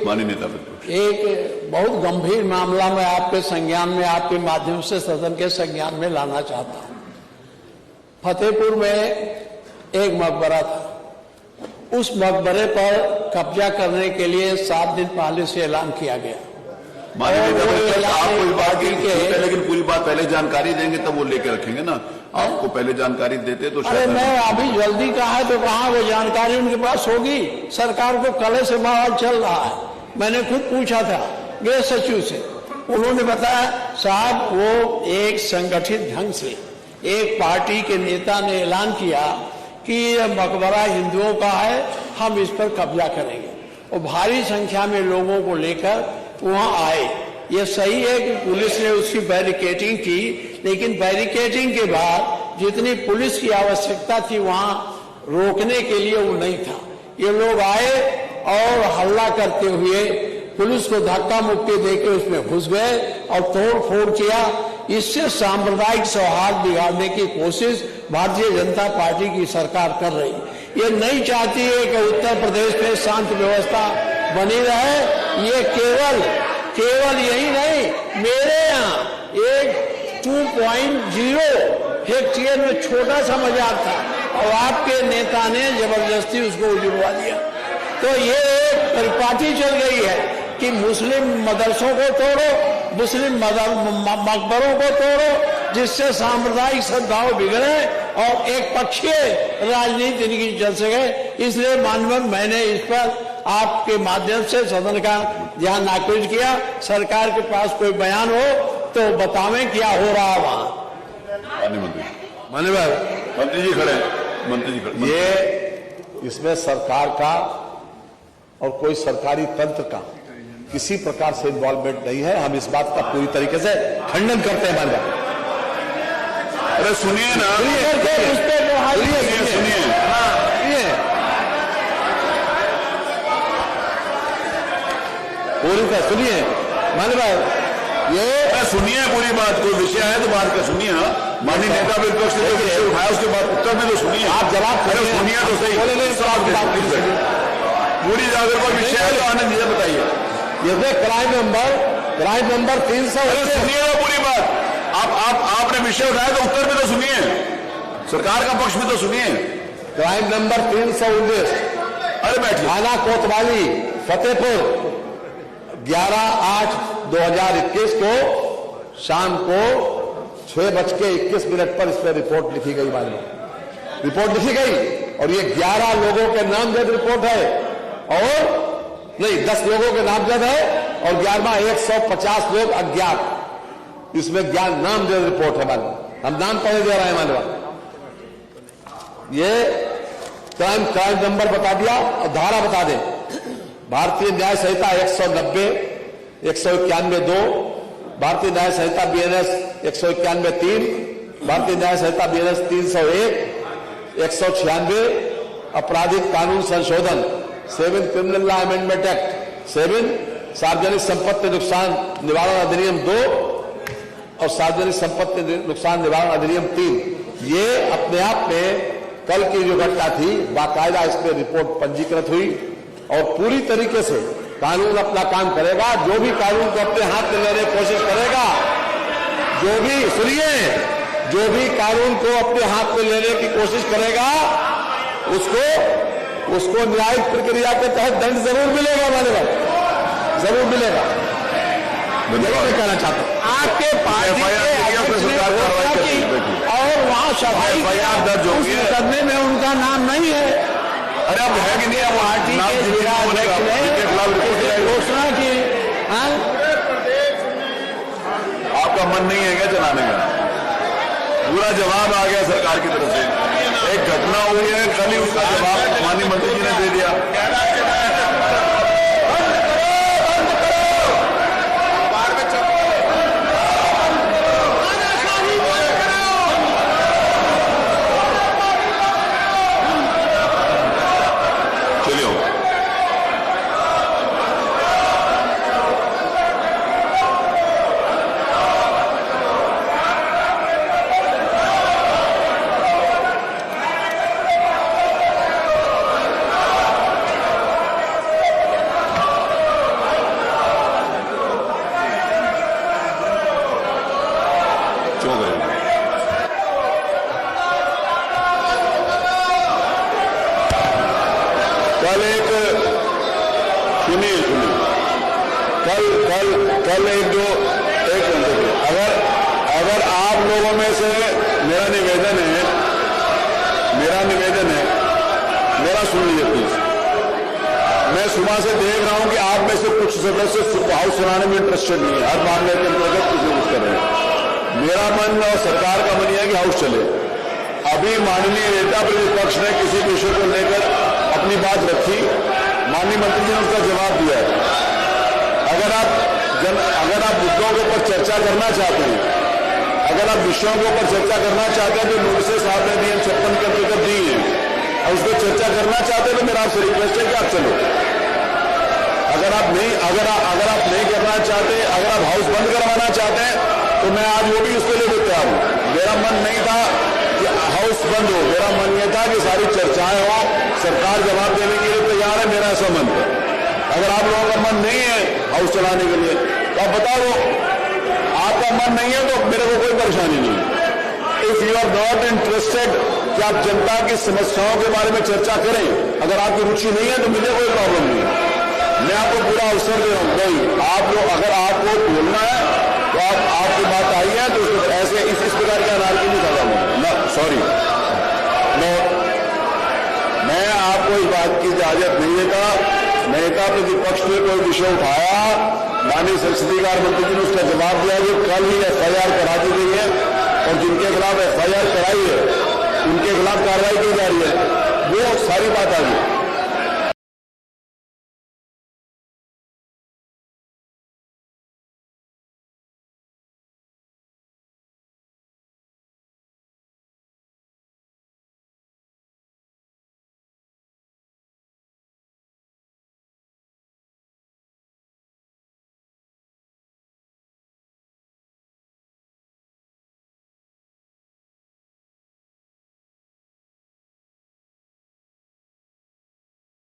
माननीय नेता प्रतिपक्ष। एक बहुत गंभीर मामला मैं आपके संज्ञान में, आपके माध्यम से सदन के संज्ञान में लाना चाहता हूं। फतेहपुर में एक मकबरा था, उस मकबरे पर कब्जा करने के लिए 7 दिन पहले से ऐलान किया गया। आप कोई बात के लेकिन पूरी बात पहले जानकारी देंगे तब वो लेके रखेंगे ना। आपको पहले जानकारी देते तो अरे मैं अभी जल्दी कहा है तो कहा वो जानकारी उनके पास होगी। सरकार को कल से बवाल चल रहा है। मैंने खुद पूछा था गृह सचिव से, उन्होंने बताया साहब वो एक संगठित ढंग से एक पार्टी के नेता ने ऐलान किया कि यह मकबरा हिंदुओं का है, हम इस पर कब्जा करेंगे, और भारी संख्या में लोगों को लेकर वहां आए। ये सही है कि पुलिस ने उसकी बैरिकेडिंग की, लेकिन बैरिकेडिंग के बाद जितनी पुलिस की आवश्यकता थी वहां रोकने के लिए वो नहीं था। ये लोग आए और हल्ला करते हुए पुलिस को धक्का मुक्की देकर उसमें घुस गए और तोड़ फोड़ किया। इससे सांप्रदायिक सौहार्द बिगाड़ने की कोशिश भारतीय जनता पार्टी की सरकार कर रही है। ये नहीं चाहती है कि उत्तर प्रदेश में शांति व्यवस्था बनी रहे। ये केवल यही नहीं, मेरे यहाँ एक 2.0 हेक्टेयर में छोटा सा मजार था और आपके नेता ने जबरदस्ती उसको उजड़वा दिया। तो ये एक परिपाटी चल गई है कि मुस्लिम मदरसों को तोड़ो, मुस्लिम मकबरों को तोड़ो, जिससे सांप्रदायिक सद्भाव बिगड़े और एक पक्षीय राजनीति इनकी चल सके। इसलिए माननीय मैंने इस पर आपके माध्यम से सदन का ध्यान आकृष्ट किया। सरकार के पास कोई बयान हो तो बतावें क्या हो रहा है वहां। मंत्री जी खड़े, मंत्री जी खड़े। ये इसमें सरकार का और कोई सरकारी तंत्र का किसी प्रकार से इन्वॉल्वमेंट नहीं है। हम इस बात का पूरी तरीके से खंडन करते हैं। माननीय अरे सुनिए ना, सुनिए पूरी का सुनिए माननीय भाई, ये सुनिए पूरी बात। कोई विषय है तो बात का सुनिए ना। माननीय नेता विपक्ष ने जो विषय उठाया उसके बाद उत्तर में तो सुनिए। आप जवाब सुनिए तो सही, पूरी अगर कोई विषय है तो आनंद जी बताइए। ये क्राइम नंबर 300। सुनिए ना पूरी बात। आपने विषय उठाया तो उत्तर में तो सुनिए, सरकार का पक्ष में तो सुनिए। क्राइम नंबर 319, अरे बैठिए। थाना कोतवाली फतेहपुर 11/8/2021 को शाम को 6:21 पर इस पर रिपोर्ट लिखी गई। रिपोर्ट लिखी गई और ये 11 लोगों के नामजद रिपोर्ट है, और नहीं 10 लोगों के नामजद है और 11वां 150 लोग अज्ञात। इसमें नामजद रिपोर्ट है। हम नाम पहले दे रहे हैं। माननीय ये क्राइम नंबर बता दिया और धारा बता दें। भारतीय न्याय संहिता 190, 191(2), भारतीय न्याय संहिता BNS 191(3), भारतीय न्याय संहिता BNS 301, 196, आपराधिक कानून संशोधन 7 क्रिमिनल लॉ अमेंडमेंट एक्ट 7, सार्वजनिक संपत्ति नुकसान निवारण अधिनियम 2 और सार्वजनिक संपत्ति नुकसान निवारण अधिनियम 3। ये अपने आप में कल की जो घटना थी बाकायदा इस पर रिपोर्ट पंजीकृत हुई और पूरी तरीके से कानून अपना काम करेगा। जो भी कानून को अपने हाथ में लेने की कोशिश करेगा, जो भी कानून को अपने हाथ में लेने की कोशिश करेगा, उसको न्यायिक प्रक्रिया के तहत दंड जरूर मिलेगा। माननीय जरूर मिलेगा। मैं कहना चाहता हूं आपके पार्टी और वहां सफाई करने में उनका नाम नहीं है। अरे अब है कि नहीं? अब पार्टी के जिलाध्यक्ष ने घोषणा की। आपका मन नहीं है क्या चलाने का? पूरा जवाब आ गया सरकार की तरफ से। एक घटना हुई है, कल ही उसका जवाब माननीय मंत्री जी ने दे दिया। सुनिए कल अगर आप लोगों में से मेरा निवेदन है मेरा सुन लीजिए प्लीज। मैं सुबह से देख रहा हूं कि आप में से कुछ सदस्य हाउस चलाने में इंटरेस्टेड नहीं है, हर मामले के अंतर्गत कुछ कुछ कर रहे हैं। मेरा मन और सरकार का मन यह है कि हाउस चले। अभी माननीय नेता प्रतिपक्ष ने किसी विषय को लेकर अपनी बात रखी, माननीय मंत्री जी ने उसका जवाब दिया है। अगर आप मुद्दों के ऊपर चर्चा करना चाहते हैं, अगर आप विषयों के ऊपर चर्चा करना चाहते हैं तो नोटिस साहब ने दी 56 के अंतर्गत दी है और उस पर चर्चा करना चाहते हैं तो मेरा आपसे रिक्वेस्ट है कि आप चलो। अगर आप नहीं करना चाहते, अगर आप हाउस बंद करवाना चाहते हैं तो मैं आज वो भी उसके लिए भी तैयार हूं। मेरा मन नहीं था कि हाउस बंद हो, मेरा मन यह था कि सारी चर्चाएं हो, सरकार जवाब देने के लिए तैयार है, मेरा ऐसा मन है। अगर आप लोगों का मन नहीं है हाउस चलाने के लिए तो आप बता दो, आपका मन नहीं है तो मेरे को कोई परेशानी नहीं है। If you are not interested कि आप जनता की समस्याओं के बारे में चर्चा करें, अगर आपकी रुचि नहीं है तो मुझे कोई प्रॉब्लम नहीं है। मैं आपको पूरा अवसर दे रहा हूं भाई, आप लोग अगर आपको बोलना है तो आपकी बात आई है तो उसको ऐसे इस प्रकार के अनार की नहीं खाता हूं ना, सॉरी। मैं आपको इस बात की इजाजत नहीं देता। नेता प्रतिपक्ष ने कोई विषय उठाया, माननीय संसदीय कार्य मंत्री जी ने उसका जवाब दिया कि कल ही FIR करा दी गई है और जिनके खिलाफ FIR कराई है उनके खिलाफ कार्रवाई की जा रही है, वो सारी बात आ गई।